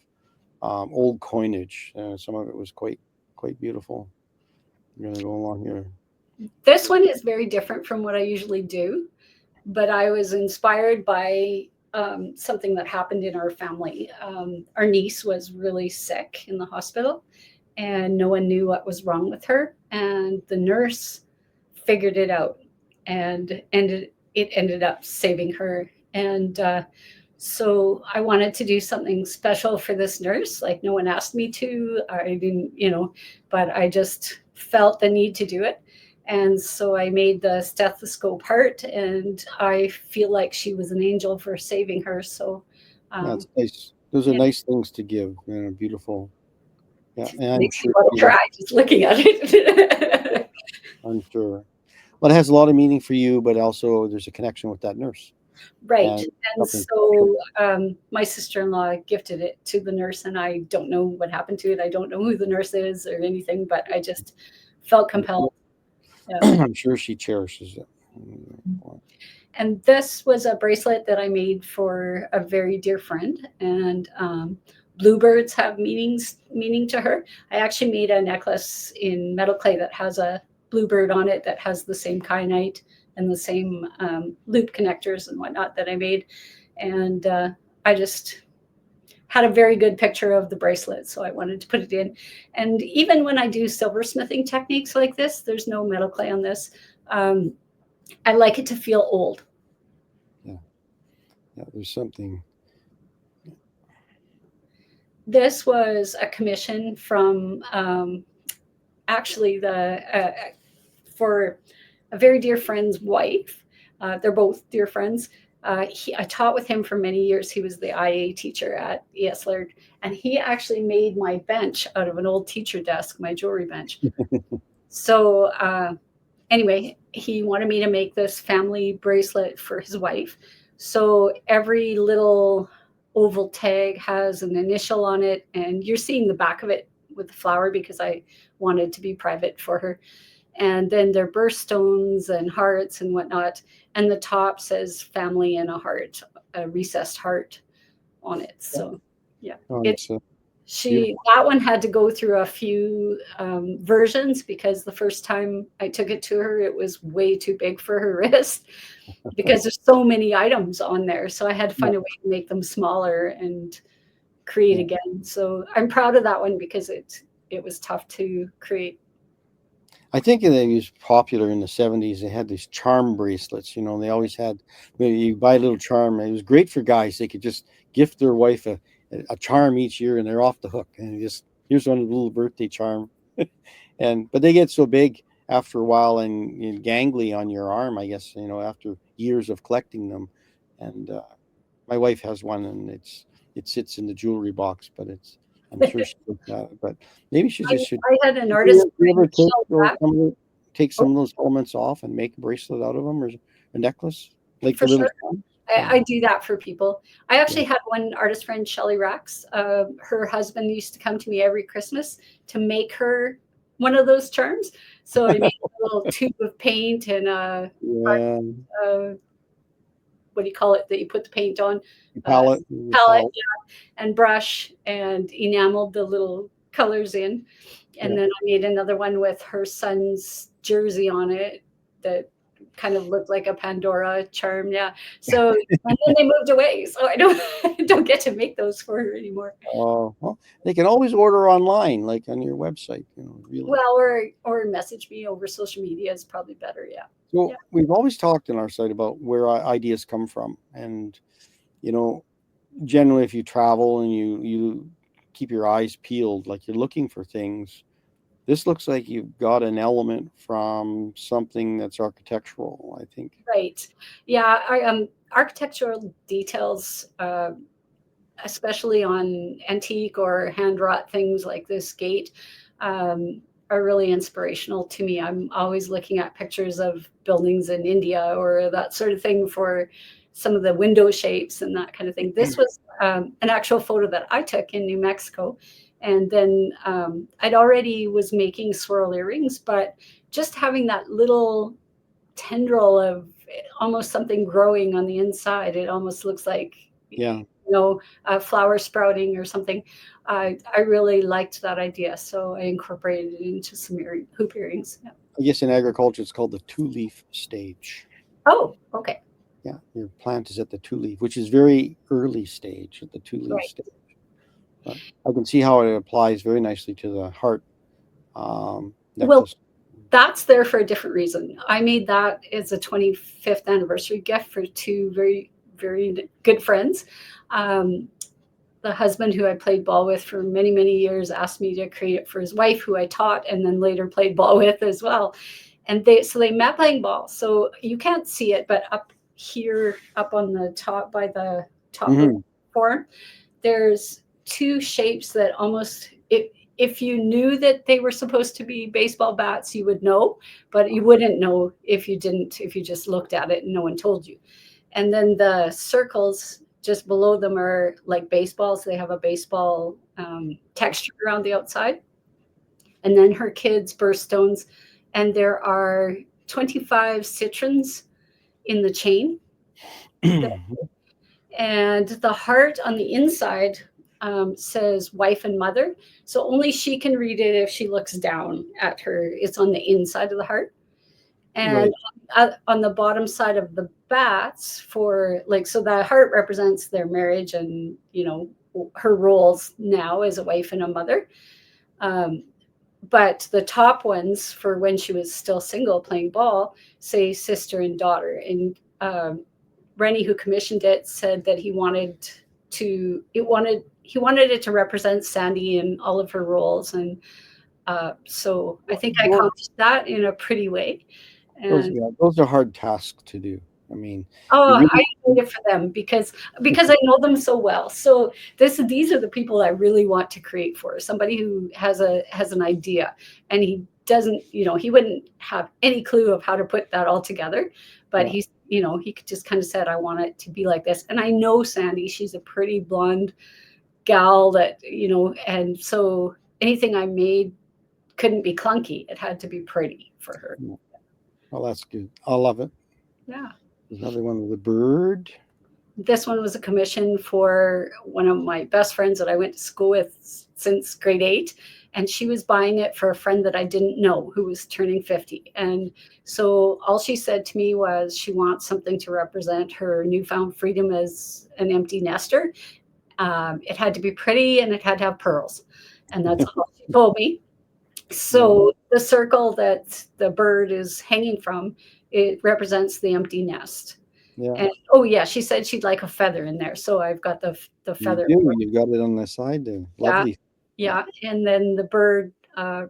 old coinage. Some of it was quite beautiful. I'm gonna go along here. This one is very different from what I usually do, but I was inspired by something that happened in our family. Our niece was really sick in the hospital, and no one knew what was wrong with her. And the nurse figured it out, and it ended up saving her. And so I wanted to do something special for this nurse. Like, no one asked me to. I didn't, but I just felt the need to do it. And so I made the stethoscope heart, and I feel like she was an angel for saving her. So that's nice. Those are nice things to give. Beautiful. Yeah, and makes you want to try just looking at it. I'm sure. Well, it has a lot of meaning for you, but also there's a connection with that nurse. Right. And so my sister-in-law gifted it to the nurse, and I don't know what happened to it. I don't know who the nurse is or anything, but I just felt compelled. Yeah. I'm sure she cherishes it. And this was a bracelet that I made for a very dear friend, and bluebirds have meaning to her. I actually made a necklace in metal clay that has a bluebird on it that has the same kyanite and the same loop connectors and whatnot that I made. And I just had a very good picture of the bracelet, so I wanted to put it in. And even when I do silversmithing techniques like this, there's no metal clay on this. I like it to feel old. Yeah, there's something. This was a commission from actually for a very dear friend's wife. They're both dear friends. I taught with him for many years. He was the IA teacher at ES Laird, and he actually made my bench out of an old teacher desk, my jewelry bench. So anyway, he wanted me to make this family bracelet for his wife. So every little oval tag has an initial on it, and you're seeing the back of it with the flower because I wanted to be private for her. And then there are birthstones and hearts and whatnot. And the top says family and a heart, a recessed heart on it. So yeah, that one had to go through a few versions because the first time I took it to her, it was way too big for her wrist because there's so many items on there. So I had to find a way to make them smaller and create again. So I'm proud of that one because it was tough to create. I think they was popular in the 70s. They had these charm bracelets, they always had, you buy a little charm. It was great for guys. They could just gift their wife a charm each year and they're off the hook. And just, here's one little birthday charm. But they get so big after a while and gangly on your arm, I guess, after years of collecting them. And my wife has one and it sits in the jewelry box, but I'm sure she looked at it, but maybe she just should. I had an artist. Take some of those elements off and make a bracelet out of them or a necklace, like for the little. Sure. I do that for people. I actually had one artist friend, Shelley Rax. Her husband used to come to me every Christmas to make her one of those charms. So I made a little tube of paint and what do you call it that you put the paint on? Palette, yeah, and brush and enameled the little colors in. And then I made another one with her son's jersey on it that kind of looked like a Pandora charm. Yeah. So and then they moved away. So I don't get to make those for her anymore. Oh, well, they can always order online, like on your website, really. Well, or message me over social media is probably better. Yeah. So we've always talked on our site about where our ideas come from. And, generally if you travel and you keep your eyes peeled, like you're looking for things, this looks like you've got an element from something that's architectural, I think. Right. Yeah. Architectural details, especially on antique or hand wrought things like this gate, are really inspirational to me. I'm always looking at pictures of buildings in India or that sort of thing for some of the window shapes and that kind of thing. This was an actual photo that I took in New Mexico. And then I'd already was making swirl earrings, but just having that little tendril of almost something growing on the inside, it almost looks like, a flower sprouting or something. I really liked that idea. So I incorporated it into some hoop earrings. Yeah. I guess in agriculture, it's called the two-leaf stage. Oh, okay. Yeah, your plant is at the two-leaf, which is very early stage at the two-leaf Right. stage. But I can see how it applies very nicely to the heart necklace. That's there for a different reason. I made that as a 25th anniversary gift for two very, very good friends. The husband who I played ball with for many, many years asked me to create it for his wife, who I taught and then later played ball with as well. And they met playing ball. So you can't see it, but up here, up on the top by the top of the form, there's two shapes that almost, if you knew that they were supposed to be baseball bats, you would know, but you wouldn't know if you just looked at it and no one told you. And then the circles just below them are like baseballs. They have a baseball texture around the outside. And then her kids' birthstones. And there are 25 citrons in the chain. And the heart on the inside says wife and mother. So only she can read it if she looks down at her. It's on the inside of the heart. And on the bottom side of the bats so the heart represents their marriage and, her roles now as a wife and a mother. But the top ones for when she was still single playing ball say sister and daughter. And Rennie, who commissioned it, said that he wanted it to represent Sandy in all of her roles. And so I think I accomplished that in a pretty way. Those are hard tasks to do. I mean, I made it for them because I know them so well. So these are the people I really want to create for. Somebody who has an idea, and he doesn't, he wouldn't have any clue of how to put that all together, but he could just kind of said, I want it to be like this. And I know Sandy, she's a pretty blonde gal that, and so anything I made couldn't be clunky. It had to be pretty for her. Well, that's good. I love it. Yeah. There's another one with a bird. This one was a commission for one of my best friends that I went to school with since grade 8. And she was buying it for a friend that I didn't know who was turning 50. And so all she said to me was she wants something to represent her newfound freedom as an empty nester. It had to be pretty and it had to have pearls. And that's all she told me. So the circle that the bird is hanging from, it represents the empty nest. Yeah. And she said she'd like a feather in there. So I've got the feather. You've got it on the side there. Lovely. Yeah. And then the bird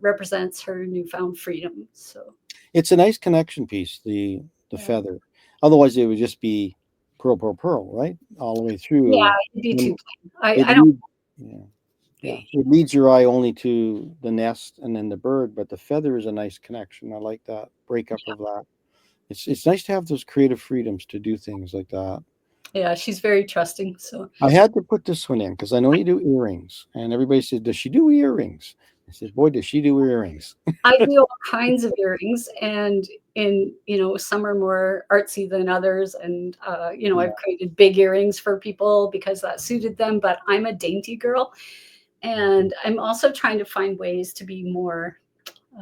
represents her newfound freedom. So it's a nice connection piece, the feather. Otherwise it would just be pearl, pearl, pearl, right? All the way through. Yeah, it'd be too plain. I don't. Yeah, it leads your eye only to the nest and then the bird, but the feather is a nice connection. I like that breakup of that. It's nice to have those creative freedoms to do things like that. Yeah, she's very trusting. So I had to put this one in because I know you do earrings, and everybody said, "Does she do earrings?" I said, "Boy, does she do earrings!" I do all kinds of earrings, and some are more artsy than others, and I've created big earrings for people because that suited them. But I'm a dainty girl. And I'm also trying to find ways to be more,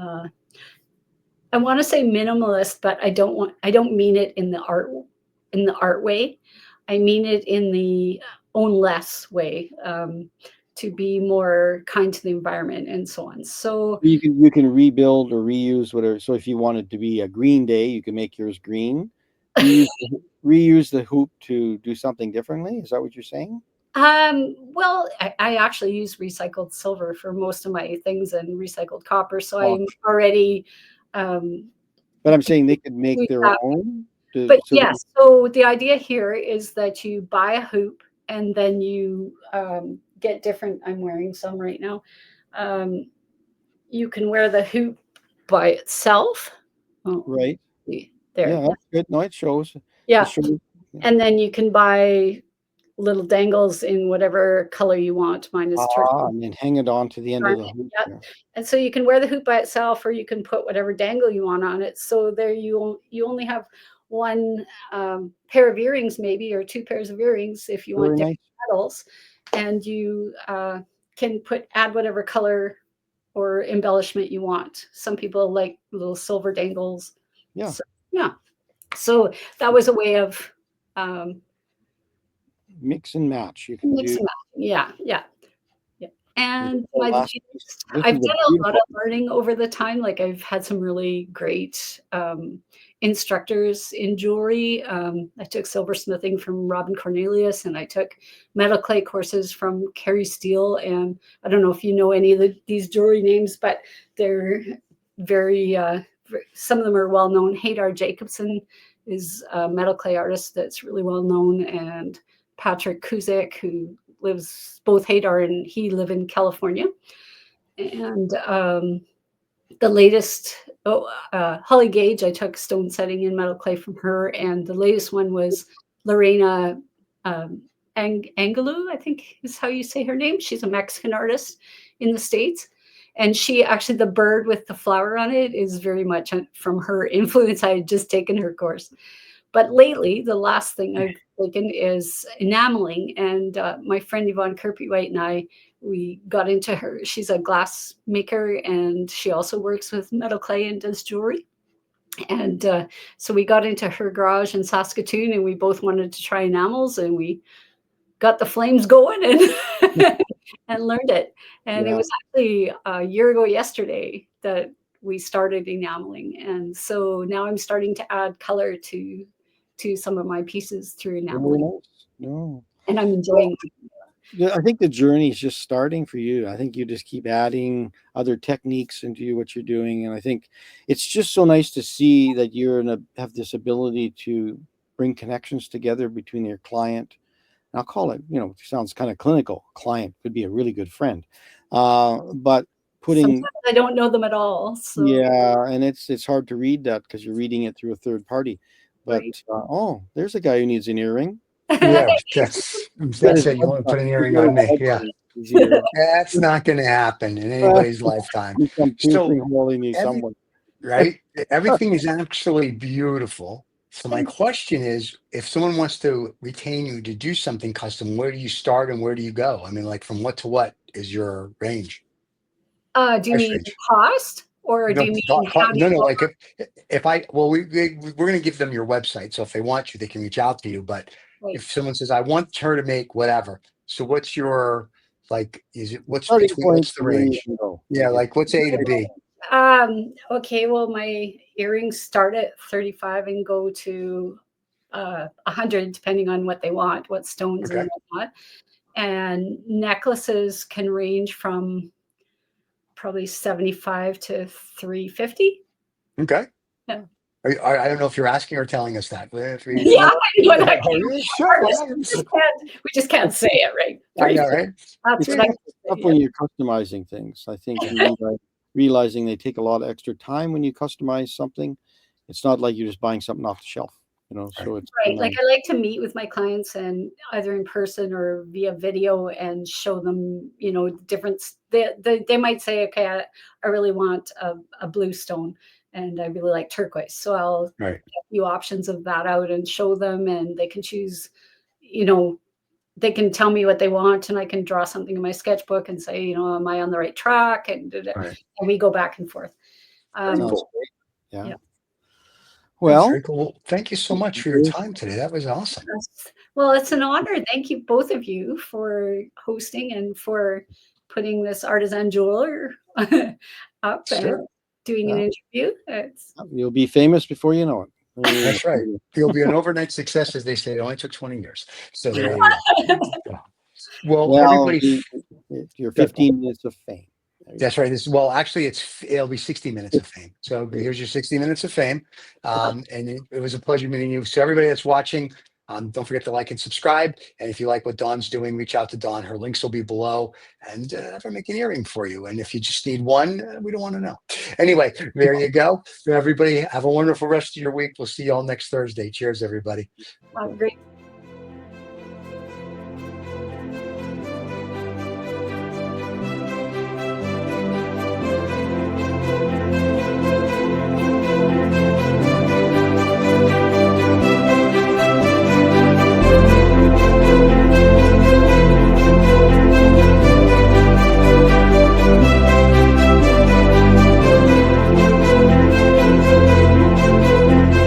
I want to say minimalist, but I don't mean it in the art way. I mean it in the own less way, to be more kind to the environment and so on. So you can rebuild or reuse whatever. So if you wanted to be a green day, you can make yours green. Reuse the hoop to do something differently. Is that what you're saying? Well, I actually use recycled silver for most of my things and recycled copper. So I'm already. But I'm saying they could make their own. So the idea here is that you buy a hoop and then you get different. I'm wearing some right now. You can wear the hoop by itself. Right. There. Yeah, that's good. No, it shows. Yeah. And then you can buy little dangles in whatever color you want. Mine is turquoise. And then hang it on to the end of the hoop. Yeah. And so you can wear the hoop by itself, or you can put whatever dangle you want on it. So there you only have one pair of earrings, maybe, or two pairs of earrings if you want different metals. And you can add whatever color or embellishment you want. Some people like little silver dangles. Yeah. So, yeah. So that was a way of mix and match. You can mix and match. Yeah. And done I've a lot of learning over the time. Like I've had some really great instructors in jewelry. I took silversmithing from Robin Cornelius, and I took metal clay courses from Carrie Steele. And I don't know if you know any of these jewelry names, but they're very, some of them are well known. Hadar Jacobson is a metal clay artist that's really well known, and Patrick Kuzik, who lives, both Hadar and he live in California. And the latest, Holly Gage, I took stone setting in metal clay from her. And the latest one was Lorena Angelou, I think is how you say her name. She's a Mexican artist in the States. And she actually, the bird with the flower on it is very much from her influence. I had just taken her course. But lately, the last thing I've taken is enameling. And my friend Yvonne Kirby-White and I, we got into her. She's a glass maker, and she also works with metal clay and does jewelry. And so we got into her garage in Saskatoon, and we both wanted to try enamels, and we got the flames going and and learned it. And it was actually a year ago yesterday that we started enameling. And so now I'm starting to add color to some of my pieces through enameling. And I'm enjoying it. I think the journey is just starting for you. I think you just keep adding other techniques into what you're doing. And I think it's just so nice to see that have this ability to bring connections together between your client. And I'll call it, sounds kind of clinical. Client could be a really good friend. But sometimes I don't know them at all. So. Yeah, and it's hard to read that because you're reading it through a third party. But there's a guy who needs an earring. Yeah, that's it. You want to put an earring on me? Yeah, that's not going to happen in anybody's lifetime. So, right? Everything is absolutely beautiful. So my question is, if someone wants to retain you to do something custom, where do you start and where do you go? I mean, like from what to what is your range? Do you mean cost? Or do you mean like we're going to give them your website. So if they want you, they can reach out to you. But if someone says, I want her to make whatever. So what's your, what's the range? Yeah. Like what's A to B? Okay. Well, my earrings start at 35 and go to 100, depending on what they want, what stones and whatnot. And necklaces can range from probably 75 to 350. Okay. Yeah. I don't know if you're asking or telling us that. Yeah, I know that. We just can't say it, right? I know, right? That's what when you're customizing things. I think realizing they take a lot of extra time when you customize something. It's not like you're just buying something off the shelf. So it's like I like to meet with my clients and either in person or via video and show them, different. They might say, okay, I really want a blue stone and I really like turquoise. So I'll get a few options of that out and show them, and they can choose, they can tell me what they want, and I can draw something in my sketchbook and say, am I on the right track? And we go back and forth. Yeah. Well, thank you so much for your time today. That was awesome. Well, it's an honor. Thank you, both of you, for hosting and for putting this artisan jeweler up and doing an interview. You'll be famous before you know it. That's right. You'll be an overnight success, as they say. It only took 20 years. So there you go. Well, everybody, your 15 minutes of fame. That's right. Actually, it'll be 60 minutes of fame. So here's your 60 minutes of fame. And it was a pleasure meeting you. So everybody that's watching, Don't forget to like and subscribe. And if you like what Dawn's doing, reach out to Dawn. Her links will be below, and have her make an earring for you. And if you just need one, we don't want to know. Anyway, there you go. Everybody have a wonderful rest of your week. We'll see you all next Thursday. Cheers, everybody. Great.